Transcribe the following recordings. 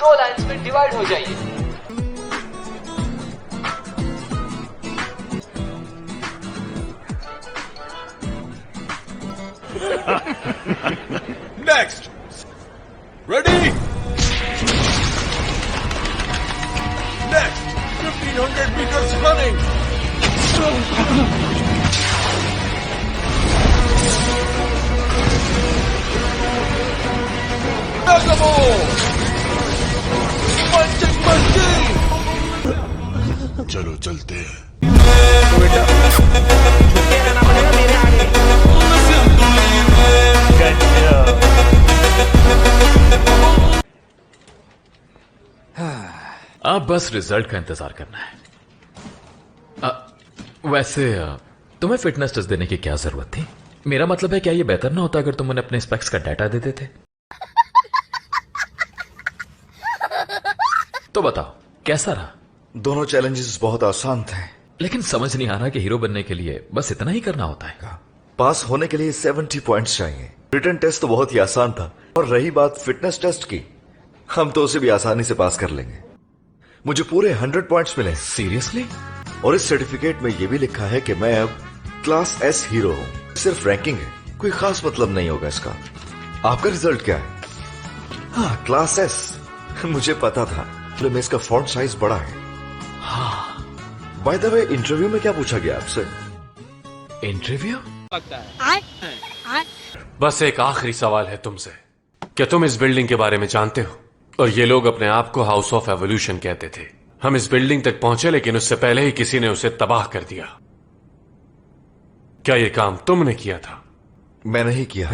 दो लाइंस में डिवाइड हो जाइए। Next! Ready? Next! 1500 meters running! चलो चलते हैं। अब बस रिजल्ट का इंतजार करना है। वैसे तुम्हें फिटनेस टेस्ट देने की क्या जरूरत थी? मेरा मतलब है, क्या ये बेहतर ना होता अगर तुम उन्हें अपने स्पेक्स का डाटा देते थे? तो बताओ कैसा रहा? दोनों चैलेंजेस बहुत आसान थे, लेकिन समझ नहीं आ रहा कि हीरो बनने के लिए बस इतना ही करना होता है। पास होने के लिए 70 पॉइंट्स चाहिए। रिटन टेस्ट तो बहुत ही आसान था, और रही बात फिटनेस टेस्ट की, हम तो उसे भी आसानी से पास कर लेंगे। मुझे पूरे 100 पॉइंट्स मिले। सीरियसली? और इस सर्टिफिकेट में यह भी लिखा है कि मैं अब क्लास एस हीरो हूं। सिर्फ रैंकिंग है, कोई खास मतलब नहीं होगा इसका। आपका रिजल्ट क्या है? हाँ, क्लास एस। मुझे पता था, में इसका फॉन्ट साइज बड़ा है। हाँ। बाय द वे, इंटरव्यू में क्या पूछा गया आपसे? इंटरव्यू? बस एक आखिरी सवाल है तुमसे, क्या तुम इस बिल्डिंग के बारे में जानते हो? और ये लोग अपने आप को हाउस ऑफ एवोल्यूशन कहते थे। हम इस बिल्डिंग तक पहुंचे, लेकिन उससे पहले ही किसी ने उसे तबाह कर दिया। क्या ये काम तुमने किया था? मैंने ही किया।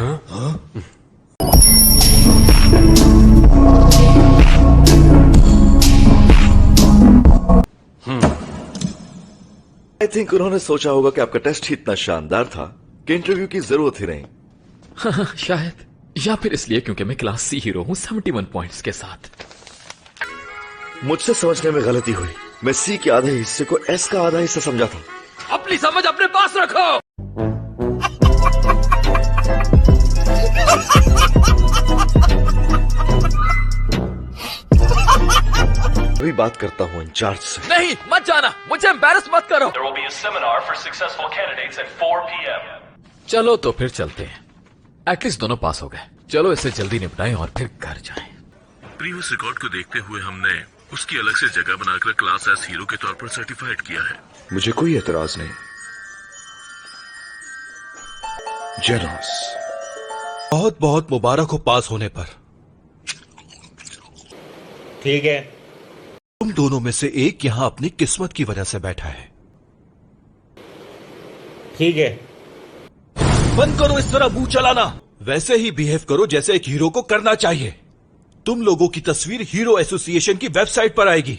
आई थिंक उन्होंने सोचा होगा कि आपका टेस्ट ही इतना शानदार था कि इंटरव्यू की जरूरत ही नहीं। हाँ, शायद, या फिर इसलिए क्योंकि मैं क्लास सी हीरो हूं 71 पॉइंट्स के साथ। मुझसे समझने में गलती हुई। मैं सी के आधे हिस्से को एस का आधा हिस्सा समझा था। अपनी समझ अपने पास रखो। अभी बात करता हूँ इंचार्ज से। नहीं, मत जाना, मुझे एम्बैरस मत करो। There will be a seminar for successful candidates at 4 p.m. चलो तो फिर चलते हैं। एटलीस्ट दोनों पास हो गए। चलो इसे जल्दी निपटाएं और फिर घर जाएं। प्रीवियस रिकॉर्ड को देखते हुए हमने उसकी अलग से जगह बनाकर क्लास एस हीरो के तौर पर सर्टिफाइड किया है। मुझे कोई एतराज नहीं। जेनोस, बहुत बहुत मुबारक हो पास होने पर। ठीक है। तुम दोनों में से एक यहां अपनी किस्मत की वजह से बैठा है। ठीक है। बंद करो इस तरह मुंह चलाना। वैसे ही बिहेव करो जैसे एक हीरो को करना चाहिए। तुम लोगों की तस्वीर हीरो एसोसिएशन की वेबसाइट पर आएगी।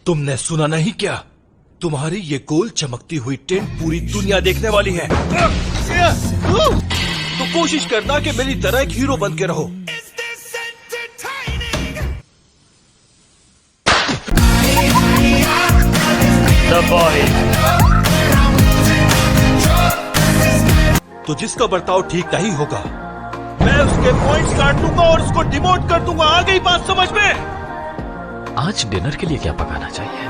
तुमने सुना नहीं क्या? तुम्हारी ये गोल चमकती हुई टेंट पूरी दुनिया देखने वाली है। तो कोशिश करना कि मेरी तरह एक हीरो बन के रहो। तो जिसका बर्ताव ठीक नहीं होगा, मैं उसके पॉइंट्स काट दूंगा और उसको डिमोट कर दूंगा। आ गई बात समझ में? आज डिनर के लिए क्या पकाना चाहिए?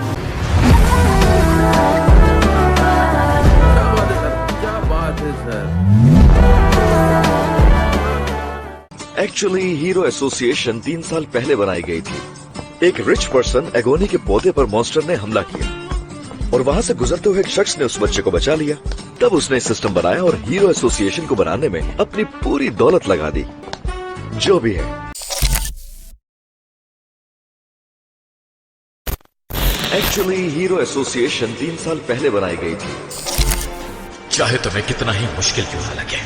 क्या बात है सर। एक्चुअली हीरो एसोसिएशन 3 साल पहले बनाई गई थी। एक रिच पर्सन एगोनी के पौधे पर मॉन्स्टर ने हमला किया और वहां से गुजरते हुए एक शख्स ने उस बच्चे को बचा लिया। तब उसने सिस्टम बनाया और हीरो एसोसिएशन को बनाने में अपनी पूरी दौलत लगा दी। जो भी है, एक्चुअली हीरो एसोसिएशन 3 साल पहले बनाई गई थी। चाहे तुम्हें कितना ही मुश्किल क्यों ना लगे,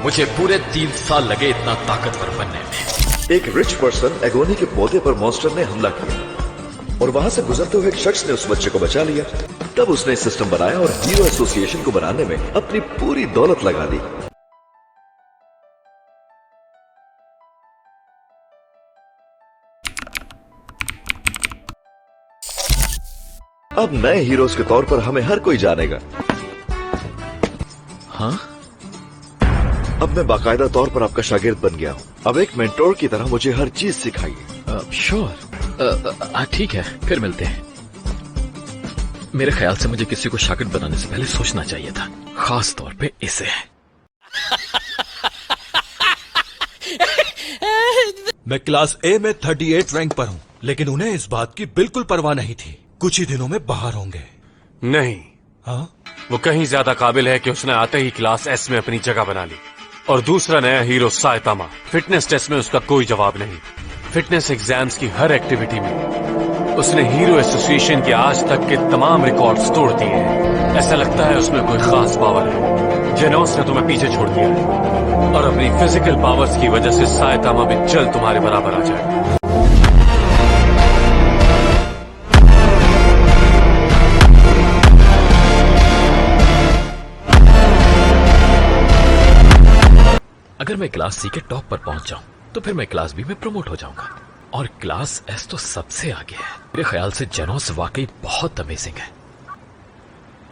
मुझे पूरे 3 साल लगे इतना ताकतवर बनने में। एक रिच पर्सन एगोनी के पौधे पर मॉन्स्टर ने हमला किया और वहां से गुजरते हुए एक शख्स ने उस बच्चे को बचा लिया। तब उसने सिस्टम बनाया और हीरो एसोसिएशन को बनाने में अपनी पूरी दौलत लगा दी। अब नए हीरोज के तौर पर हमें हर कोई जानेगा। हाँ? अब मैं बाकायदा तौर पर आपका शागिर्द बन गया हूँ। अब एक मेंटोर की तरह मुझे हर चीज सिखाइए। श्योर, ठीक है, फिर मिलते हैं। मेरे ख्याल से मुझे किसी को शागिर्द बनाने से पहले सोचना चाहिए था, खास तौर पे इसे। मैं क्लास ए में 38 रैंक पर हूँ, लेकिन उन्हें इस बात की बिल्कुल परवाह नहीं थी। कुछ ही दिनों में बाहर होंगे। नहीं, हाँ? वो कहीं ज्यादा काबिल है कि उसने आते ही क्लास एस में अपनी जगह बना ली। और दूसरा नया हीरो साइतामा, फिटनेस टेस्ट में उसका कोई जवाब नहीं। फिटनेस एग्जाम्स की हर एक्टिविटी में उसने हीरो एसोसिएशन के आज तक के तमाम रिकॉर्ड्स तोड़ दिए हैं। ऐसा लगता है उसमें कोई खास पावर है। जेनोस ने तुम्हें पीछे छोड़ दिया है और अपनी फिजिकल पावर्स की वजह से साइतामा भी जल्द तुम्हारे बराबर आ जाएगा। अगर मैं क्लास सी के टॉप पर पहुंच जाऊं तो फिर मैं क्लास बी में प्रमोट हो जाऊंगा और क्लास एस तो सबसे आगे है। मेरे ख्याल से जेनोस वाकई बहुत अमेजिंग है।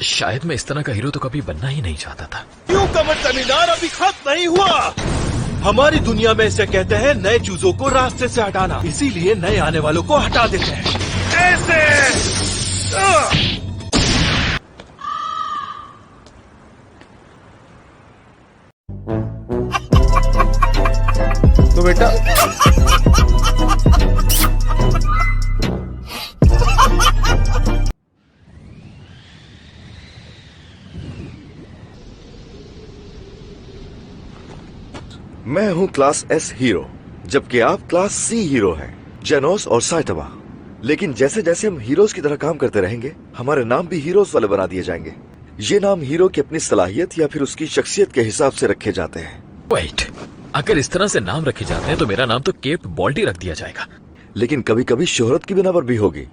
शायद मैं इस तरह का हीरो तो कभी बनना ही नहीं चाहता था। क्यों कमर जमींदार अभी खत्म नहीं हुआ? हमारी दुनिया में इसे कहते हैं नए चूजों को रास्ते से हटाना, इसीलिए नए आने वालों को हटा देते हैं ऐसे। तो बेटा मैं हूँ क्लास एस हीरो, जबकि आप क्लास सी हीरो हैं, जेनोस और साइतामा। लेकिन जैसे जैसे हम हीरोज की तरह काम करते रहेंगे, हमारे नाम भी हीरोज वाले बना दिए जाएंगे। ये नाम हीरो की अपनी सलाहियत या फिर उसकी शख्सियत के हिसाब से रखे जाते हैं। वेट, अगर इस तरह से नाम रखे जाते हैं तो मेरा नाम तो केप बॉल्टी रख दिया जाएगा। लेकिन कभी कभी शोहरत की बिना पर भी होगी।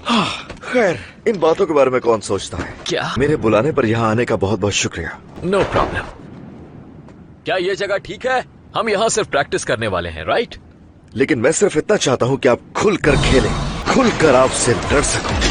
हाँ, खैर, इन बातों के बारे में कौन सोचता है। क्या? मेरे बुलाने पर यहाँ आने का बहुत बहुत शुक्रिया। No problem. क्या ये जगह ठीक है? हम यहाँ सिर्फ प्रैक्टिस करने वाले हैं, राइट? लेकिन मैं सिर्फ इतना चाहता हूँ कि आप खुलकर खेलें, खुलकर आपसे डर सकूं।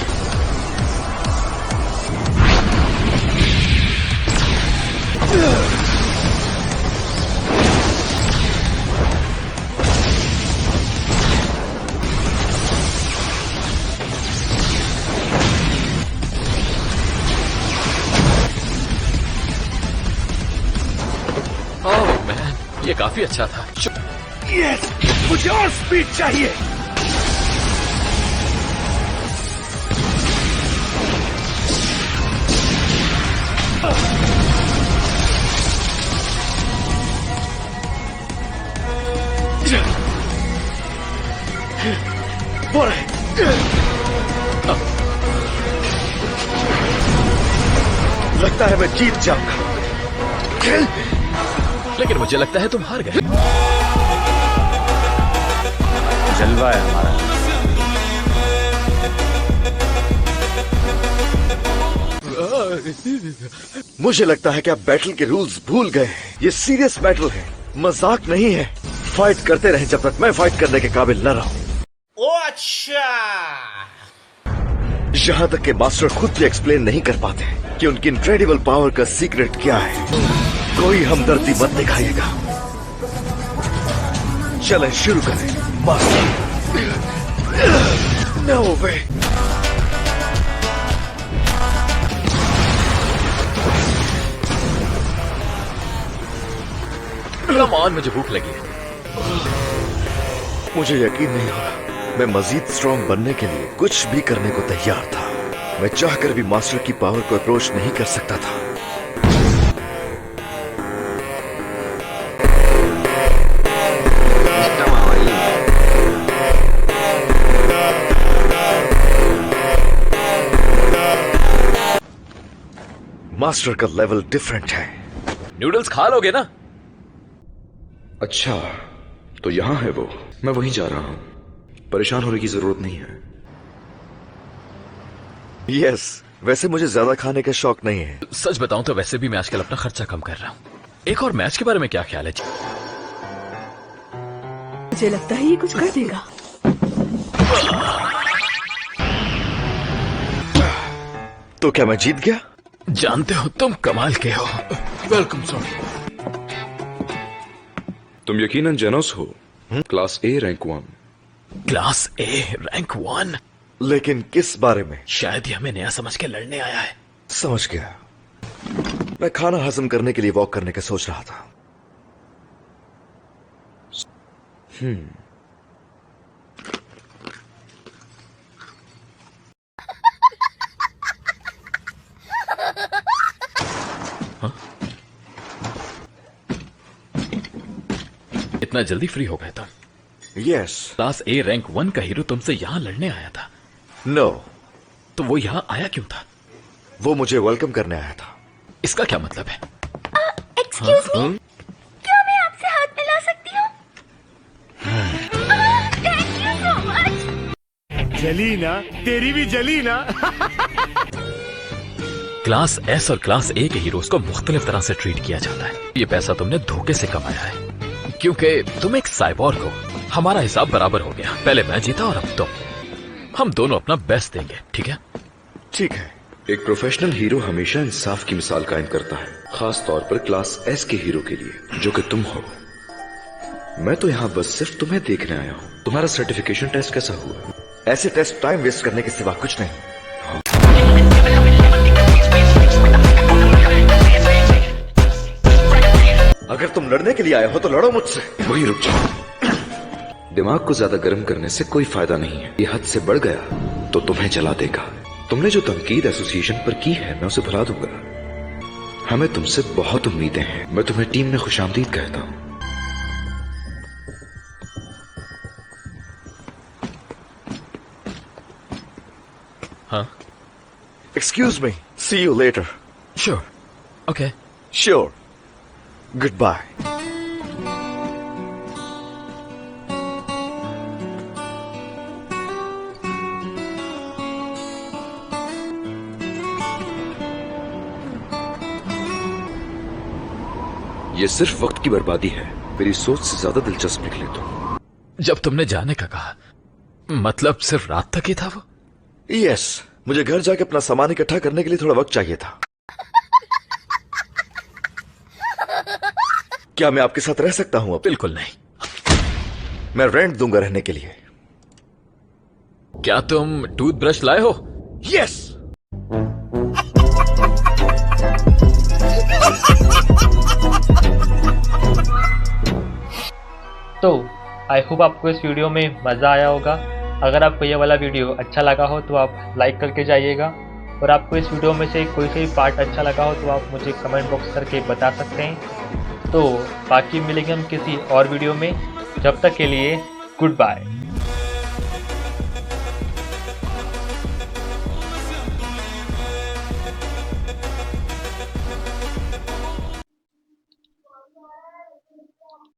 ओह मैन, ये काफी अच्छा था। यस, मुझे और स्पीड चाहिए। लगता है मैं जीत जाऊंगा। लेकिन मुझे लगता है तुम हार गए। जलवा है हमारा। मुझे लगता है कि आप बैटल के रूल्स भूल गए हैं। ये सीरियस बैटल है, मजाक नहीं है। फाइट करते रहें जब तक मैं फाइट करने के काबिल न रहूं। ओ अच्छा, यहाँ तक के मास्टर खुद भी एक्सप्लेन नहीं कर पाते कि उनकी इनक्रेडिबल पावर का सीक्रेट क्या है। कोई हमदर्दी मत दिखाइएगा। चलें शुरू करें। Master, no way. Come on, मुझे भूख लगी है। मुझे यकीन नहीं हो रहा। मैं मजीद स्ट्रांग बनने के लिए कुछ भी करने को तैयार था। मैं चाहकर भी मास्टर की पावर को अप्रोच नहीं कर सकता था। मास्टर का लेवल डिफरेंट है। नूडल्स खा लोगे ना? अच्छा, तो यहाँ है वो। मैं वहीं जा रहा हूँ। परेशान होने की जरूरत नहीं है। यस, वैसे मुझे ज्यादा खाने का शौक नहीं है। सच बताऊं तो वैसे भी मैं आजकल अपना खर्चा कम कर रहा हूँ। एक और मैच के बारे में क्या ख्याल है? मुझे लगता है ये कुछ कर देगा। तो क्या मैं जीत गया? जानते हो, तुम कमाल के हो। Welcome sir. तुम यकीनन जेनोस हो, class A rank 1। Class A rank 1। लेकिन किस बारे में? शायद ये हमें नया समझ के लड़ने आया है। समझ गया। मैं खाना हजम करने के लिए वॉक करने का सोच रहा था। इतना जल्दी फ्री हो गए तुम? यस। क्लास ए रैंक 1 का हीरो तुमसे यहां लड़ने आया था? नो। तो वो यहां आया क्यों था? वो मुझे वेलकम करने आया था। इसका क्या मतलब है? एक्सक्यूज मी, क्या मैं आपसे हाथ मिला सकती हूँ? Thank you so much. जली ना, तेरी भी जली ना। क्लास एस और क्लास ए के हीरोज को मुख्तलिफ तरह से ट्रीट किया जाता है। ये पैसा तुमने धोखे से कमाया है, क्योंकि तुम एक साइबॉर्ग हो। हमारा हिसाब बराबर हो गया। पहले मैं जीता और अब तुम। हम दोनों अपना बेस्ट देंगे, ठीक है? ठीक है। एक प्रोफेशनल हीरो हमेशा इंसाफ की मिसाल कायम करता है, खास तौर पर क्लास एस के हीरो के लिए, जो कि तुम हो। मैं तो यहाँ बस सिर्फ तुम्हें देखने आया हूँ। तुम्हारा सर्टिफिकेशन टेस्ट कैसा हुआ? ऐसे टेस्ट टाइम वेस्ट करने के सिवा कुछ नहीं। अगर तुम लड़ने के लिए आए हो तो लड़ो मुझसे। वही रुक जाओ। दिमाग को ज्यादा गर्म करने से कोई फायदा नहीं है। ये हद से बढ़ गया तो तुम्हें जला देगा। तुमने जो तनकीद एसोसिएशन पर की है, मैं उसे भुला दूंगा। हमें तुमसे बहुत उम्मीदें हैं। मैं तुम्हें टीम में खुशामदीद कहता हूँ। हाँ? Excuse me, see you later. Sure. Okay. Sure. Goodbye. ये सिर्फ वक्त की बर्बादी है। मेरी सोच से ज्यादा दिलचस्प निकले तुम। जब तुमने जाने का कहा, मतलब सिर्फ रात तक ही था वो? यस। मुझे घर जाके अपना सामान इकट्ठा करने के लिए थोड़ा वक्त चाहिए था। क्या मैं आपके साथ रह सकता हूं अब? बिल्कुल नहीं। मैं रेंट दूंगा रहने के लिए। क्या तुम टूथब्रश लाए हो? यस। तो आई होप आपको इस वीडियो में मज़ा आया होगा। अगर आपको ये वाला वीडियो अच्छा लगा हो तो आप लाइक करके जाइएगा, और आपको इस वीडियो में से कोई सा भी पार्ट अच्छा लगा हो तो आप मुझे कमेंट बॉक्स करके बता सकते हैं। तो बाकी मिलेंगे हम किसी और वीडियो में। जब तक के लिए गुड बाय।